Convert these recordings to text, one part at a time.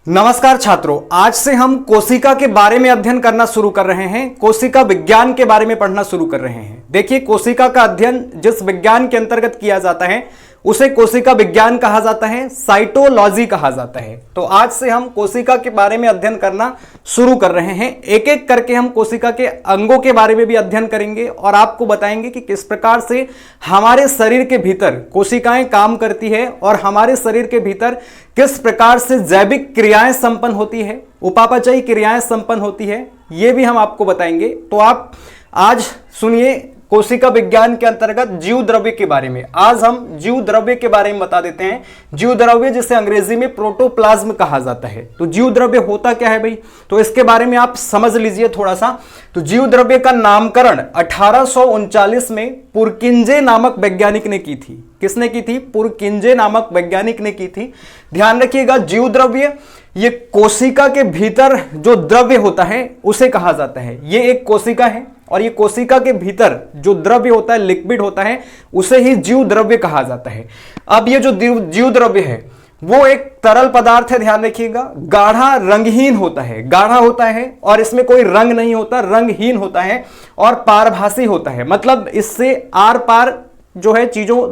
नमस्कार छात्रों, आज से हम कोशिका के बारे में अध्ययन करना शुरू कर रहे हैं। कोशिका विज्ञान के बारे में पढ़ना शुरू कर रहे हैं। देखिए, कोशिका का अध्ययन जिस विज्ञान के अंतर्गत किया जाता है उसे कोशिका विज्ञान कहा जाता है, साइटोलॉजी कहा जाता है। तो आज से हम कोशिका के बारे में अध्ययन करना शुरू कर रहे हैं। एक एक करके हम कोशिका के अंगों के बारे में भी अध्ययन करेंगे और आपको बताएंगे कि किस प्रकार से हमारे शरीर के भीतर कोशिकाएं काम करती है और हमारे शरीर के भीतर किस प्रकार से जैविक क्रियाएं संपन्न होती है, उपापचयी क्रियाएं संपन्न होती है, ये भी हम आपको बताएंगे। तो आप आज सुनिए कोशिका विज्ञान के अंतर्गत जीव द्रव्य के बारे में। आज हम जीव द्रव्य के बारे में बता देते हैं। जीव द्रव्य जिसे अंग्रेजी में प्रोटोप्लाज्म कहा जाता है। तो जीव द्रव्य होता क्या है भाई, तो इसके बारे में आप समझ लीजिए थोड़ा सा। तो जीव द्रव्य का नामकरण 1839 में पुरकिंजे नामक वैज्ञानिक ने की थी। किसने की थी? पुरकिंजे नामक वैज्ञानिक ने की थी। ध्यान रखिएगा, जीव द्रव्य ये कोशिका के भीतर जो द्रव्य होता है उसे कहा जाता है। ये एक कोशिका है और ये कोशिका के भीतर जो द्रव्य होता है, लिक्विड होता है, उसे ही जीव द्रव्य कहा जाता है। अब ये जो जीव द्रव्य है वो एक तरल पदार्थ है। ध्यान रखिएगा, गाढ़ा रंगहीन होता है, गाढ़ा होता है और इसमें कोई रंग नहीं होता, रंगहीन होता है और पारभासी होता है। मतलब इससे आर पार जो है चीजों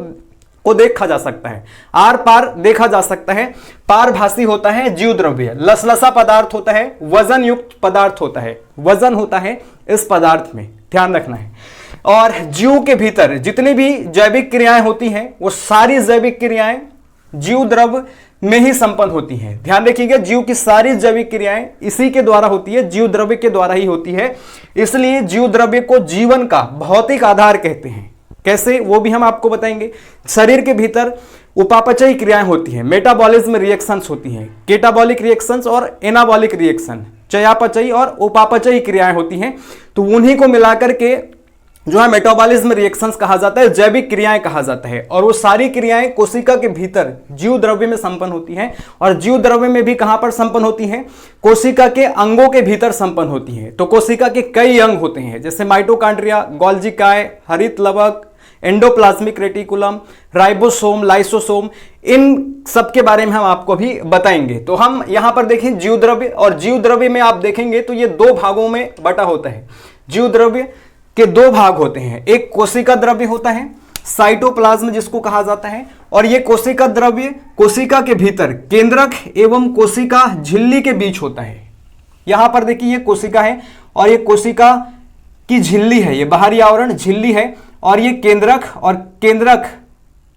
को देखा जा सकता है, आर पार देखा जा सकता है। पारभासी होता है जीव द्रव्य, लसलसा पदार्थ होता है, वजन युक्त पदार्थ होता है, वजन होता है इस पदार्थ में, ध्यान रखना है। और जीव के भीतर जितनी भी जैविक क्रियाएं होती हैं वो सारी जैविक क्रियाएं जीव द्रव्य में ही संपन्न होती हैं। ध्यान रखिएगा, जीव की सारी जैविक क्रियाएं इसी के द्वारा होती है, जीव द्रव्य के द्वारा ही होती है। इसलिए जीव द्रव्य को जीवन का भौतिक आधार कहते हैं। कैसे, वो भी हम आपको बताएंगे। शरीर के भीतर उपापचयी क्रियाएं होती हैं, मेटाबॉलिज्म रिएक्शंस होती हैं, केटाबॉलिक रिएक्शंस और एनाबॉलिक रिएक्शन, चयापचयी और उपापचयी क्रियाएं होती हैं। तो उन्हीं को मिलाकर के जो है मेटाबॉलिज्म रिएक्शंस कहा जाता है, जैविक क्रियाएं कहा जाता है। और वो सारी क्रियाएं कोशिका के भीतर जीव द्रव्य में संपन्न होती हैं। और जीव द्रव्य में भी कहां पर संपन्न होती हैं? कोशिका के अंगों के भीतर संपन्न होती हैं। तो कोशिका के कई अंग होते हैं, जैसे माइटोकॉन्ड्रिया, गोल्गी काय, हरित लवक, एंडोप्लाज्मिक रेटिकुलम, राइबोसोम, लाइसोसोम, इन सब के बारे में हम आपको भी बताएंगे। तो हम यहां पर देखें जीव द्रव्य, और जीव द्रव्य में आप देखेंगे तो ये दो भागों में बटा होता है। जीव द्रव्य के दो भाग होते हैं, एक कोशिका द्रव्य होता है, साइटोप्लाज्म जिसको कहा जाता है, और ये कोशिका द्रव्य कोशिका के भीतर केंद्रक एवं कोशिका झिल्ली के बीच होता है। यहां पर देखिए ये कोशिका है और ये कोशिका की झिल्ली है, ये बाहरी आवरण झिल्ली है, और ये केंद्रक,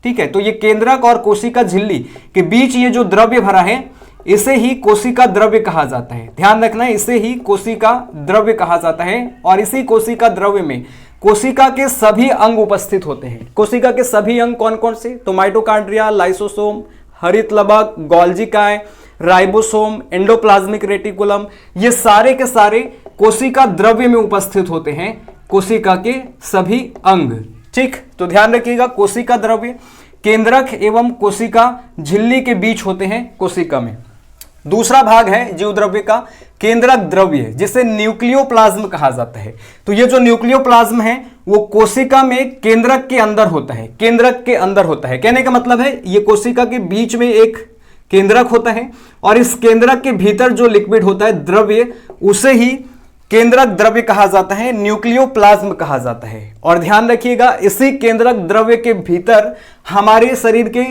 ठीक है। तो ये केंद्रक और कोशिका झिल्ली के बीच ये जो द्रव्य भरा है इसे ही कोशिका द्रव्य कहा जाता है। ध्यान रखना है, इसे ही कोशिका द्रव्य कहा जाता है। और इसी कोशिका द्रव्य में कोशिका के सभी अंग उपस्थित होते हैं। कोशिका के सभी अंग कौन कौन से? तो माइटोकॉन्ड्रिया, लाइसोसोम, हरित लवक, गोल्गी काय, राइबोसोम, एंडोप्लाज्मिक रेटिकुलम, ये सारे के सारे कोशिका द्रव्य में उपस्थित होते हैं, कोशिका के सभी अंग। ठीक, तो ध्यान रखिएगा, कोशिका द्रव्य केंद्रक एवं कोशिका झिल्ली के बीच होते हैं कोशिका में। दूसरा भाग है जीव द्रव्य का केंद्रक द्रव्य, जिसे न्यूक्लियोप्लाज्म कहा जाता है। तो ये जो न्यूक्लियोप्लाज्म है वो कोशिका में केंद्रक के अंदर होता है, केंद्रक के अंदर होता है। कहने का मतलब है ये कोशिका के बीच में एक केंद्रक होता है और इस केंद्रक के भीतर जो लिक्विड होता है द्रव्य, उसे ही केंद्रक द्रव्य कहा जाता है, न्यूक्लियोप्लाज्म कहा जाता है। और ध्यान रखिएगा, इसी केंद्रक द्रव्य के भीतर हमारे शरीर के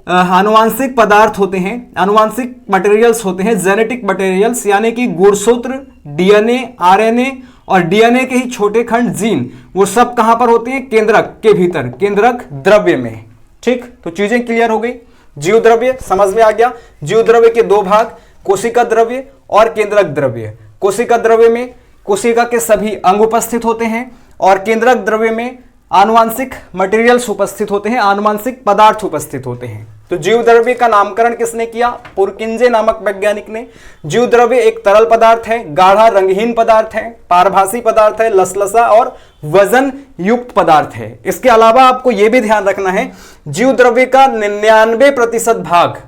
आनुवांशिक पदार्थ होते हैं, आनुवांशिक मटेरियल्स होते हैं, जेनेटिक मटेरियल्स, यानी कि गुणसूत्र, डीएनए, आरएनए और डीएनए के ही छोटे खंड जीन, वो सब कहां पर होते हैं? केंद्रक के भीतर, केंद्रक द्रव्य में। ठीक, तो चीजें क्लियर हो गई। जीव द्रव्य समझ में आ गया। जीव द्रव्य के दो भाग, कोशिका द्रव्य और केंद्रक द्रव्य। कोशिका द्रव्य में कोशिका के सभी अंग उपस्थित होते हैं और केंद्रक द्रव्य में आनुवांशिक मटेरियल्स उपस्थित होते हैं, आनुवांशिक पदार्थ उपस्थित होते हैं। तो जीव द्रव्य का नामकरण किसने किया? पुरकिंजे नामक वैज्ञानिक ने। जीव द्रव्य एक तरल पदार्थ है, गाढ़ा रंगहीन पदार्थ है, पारभासी पदार्थ है, लसलसा और वजन युक्त पदार्थ है। इसके अलावा आपको यह भी ध्यान रखना है, जीव द्रव्य का 99% भाग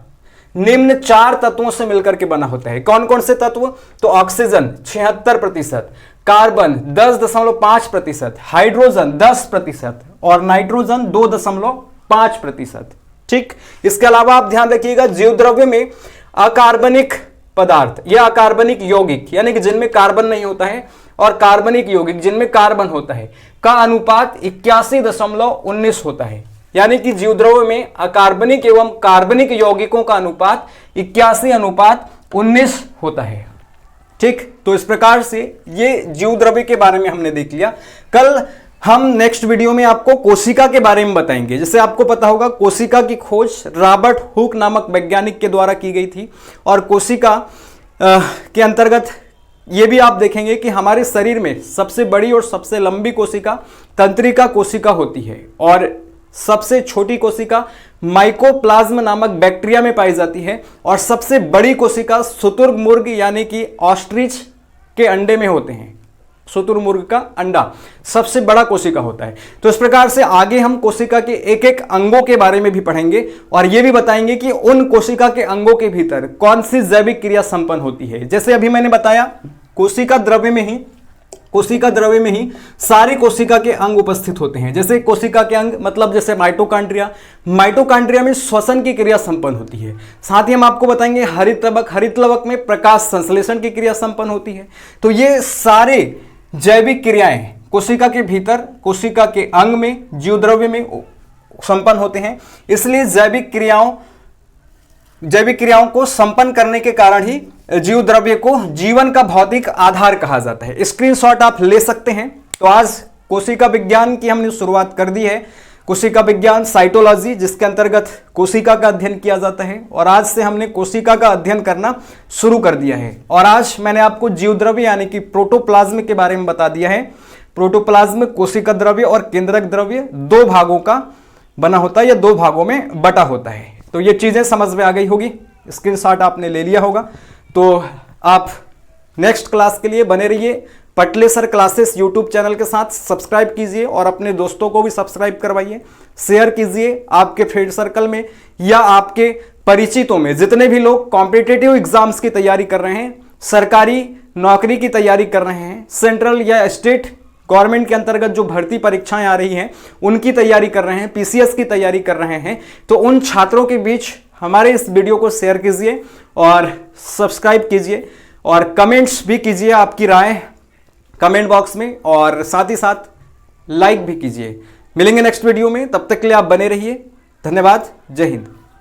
निम्न 4 तत्वों से मिलकर के बना होता है। कौन कौन से तत्व? तो ऑक्सीजन 76%, कार्बन 10.5%, हाइड्रोजन 10% और नाइट्रोजन 2.5%। ठीक, इसके अलावा आप ध्यान रखिएगा जीव द्रव्य में अकार्बनिक पदार्थ या अकार्बनिक यौगिक यानी कि जिनमें कार्बन नहीं होता है और कार्बनिक यौगिक जिनमें कार्बन होता है का अनुपात 81.19 होता है। यानी कि जीवद्रव्य में अकार्बनिक एवं कार्बनिक यौगिकों का अनुपात 81:19 होता है। ठीक, तो इस प्रकार से ये जीवद्रव्य के बारे में हमने देख लिया। कल हम नेक्स्ट वीडियो में आपको कोशिका के बारे में बताएंगे। जैसे आपको पता होगा कोशिका की खोज रॉबर्ट हुक नामक वैज्ञानिक के द्वारा की गई थी और कोशिका के अंतर्गत ये भी आप देखेंगे कि हमारे शरीर में सबसे बड़ी और सबसे लंबी कोशिका तंत्रिका कोशिका होती है और सबसे छोटी कोशिका माइकोप्लाज्म नामक बैक्टीरिया में पाई जाती है और सबसे बड़ी कोशिका शुतुरमुर्ग यानी कि ऑस्ट्रिच के अंडे में होते हैं। शुतुरमुर्ग का अंडा सबसे बड़ा कोशिका होता है। तो इस प्रकार से आगे हम कोशिका के एक एक अंगों के बारे में भी पढ़ेंगे और यह भी बताएंगे कि उन कोशिका के अंगों के भीतर कौन सी जैविक क्रिया संपन्न होती है। जैसे अभी मैंने बताया कोशिका द्रव्य में ही सारी कोशिका के अंग उपस्थित होते हैं। जैसे कोशिका के अंग मतलब जैसे माइटोकॉन्ड्रिया में श्वसन की क्रिया संपन्न होती है। साथ ही हम आपको बताएंगे हरित लवक में प्रकाश संश्लेषण की क्रिया संपन्न होती है। तो ये सारे जैविक क्रियाएं कोशिका के भीतर कोशिका के अंग में जीवद्रव्य में संपन्न होते हैं। इसलिए जैविक क्रियाओं को संपन्न करने के कारण ही जीवद्रव्य को जीवन का भौतिक आधार कहा जाता है। स्क्रीनशॉट आप ले सकते हैं। तो आज कोशिका विज्ञान की हमने शुरुआत कर दी है। कोशिका विज्ञान साइटोलॉजी जिसके अंतर्गत कोशिका का अध्ययन किया जाता है और आज से हमने कोशिका का अध्ययन करना शुरू कर दिया है। और आज मैंने आपको जीवद्रव्य यानी कि प्रोटोप्लाज्म के बारे में बता दिया है। प्रोटोप्लाज्म कोशिका द्रव्य और केंद्रक द्रव्य दो भागों का बना होता है या दो भागों में बटा होता है। तो ये चीजें समझ में आ गई होगी, स्क्रीनशॉट आपने ले लिया होगा। तो आप नेक्स्ट क्लास के लिए बने रहिए। पटलेसर क्लासेस यूट्यूब चैनल के साथ सब्सक्राइब कीजिए और अपने दोस्तों को भी सब्सक्राइब करवाइए, शेयर कीजिए आपके फ्रेंड सर्कल में या आपके परिचितों में जितने भी लोग कॉम्पिटिटिव एग्जाम्स की तैयारी कर रहे हैं, सरकारी नौकरी की तैयारी कर रहे हैं, सेंट्रल या स्टेट गवर्नमेंट के अंतर्गत जो भर्ती परीक्षाएं आ रही हैं उनकी तैयारी कर रहे हैं, पीसीएस की तैयारी कर रहे हैं, तो उन छात्रों के बीच हमारे इस वीडियो को शेयर कीजिए और सब्सक्राइब कीजिए और कमेंट्स भी कीजिए आपकी राय कमेंट बॉक्स में और साथ ही साथ लाइक भी कीजिए। मिलेंगे नेक्स्ट वीडियो में, तब तक के लिए आप बने रहिए। धन्यवाद। जय हिंद।